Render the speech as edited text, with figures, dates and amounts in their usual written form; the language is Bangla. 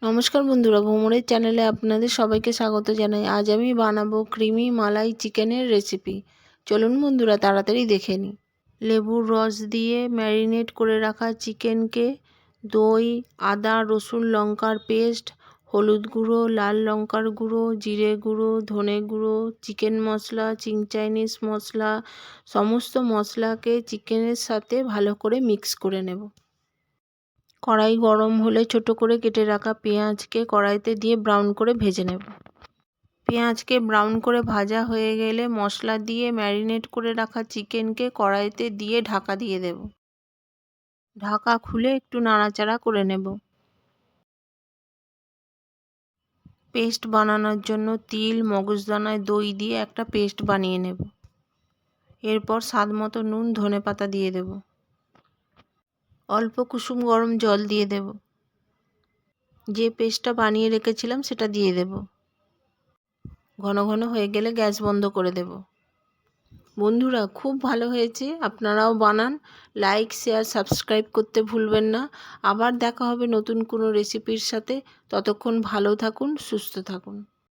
নমস্কার বন্ধুরা, ভ্রমণের চ্যানেলে আপনাদের সবাইকে স্বাগত জানাই। আজ আমি বানাবো ক্রিমি মালাই চিকেনের রেসিপি। চলুন বন্ধুরা তাড়াতাড়ি দেখে নিই। লেবুর রস দিয়ে ম্যারিনেট করে রাখা চিকেনকে দই, আদা, রসুন, লঙ্কার পেস্ট, হলুদ গুঁড়ো, লাল লঙ্কার গুঁড়ো, জিরে গুঁড়ো, ধনে গুঁড়ো, চিকেন মশলা, চিং চাইনিজ মশলা, সমস্ত মশলাকে চিকেনের সাথে ভালো করে মিক্স করে নেব। কড়াই গরম হলে ছোট করে কেটে রাখা পেঁয়াজকে কড়াইতে দিয়ে ব্রাউন করে ভেজে নেব। পেঁয়াজকে ব্রাউন করে ভাজা হয়ে গেলে মশলা দিয়ে ম্যারিনেট করে রাখা চিকেনকে কড়াইতে দিয়ে ঢাকা দিয়ে দেব। ঢাকা খুলে একটু নাড়াচাড়া করে নেব। পেস্ট বানানোর জন্য তিল, মগজদানায় দই দিয়ে একটা পেস্ট বানিয়ে নেব। এরপর স্বাদ মতো নুন, ধনেপাতা দিয়ে দেব। অল্প কুসুম গরম জল দিয়ে দেব। যে পেস্টটা বানিয়ে রেখেছিলাম সেটা দিয়ে দেব। ঘন ঘন হয়ে গেলে গ্যাস বন্ধ করে দেব। বন্ধুরা, খুব ভালো হয়েছে, আপনারাও বানান। লাইক, শেয়ার, সাবস্ক্রাইব করতে ভুলবেন না। আবার দেখা হবে নতুন কোনো রেসিপির সাথে। ততক্ষণ ভালো থাকুন, সুস্থ থাকুন।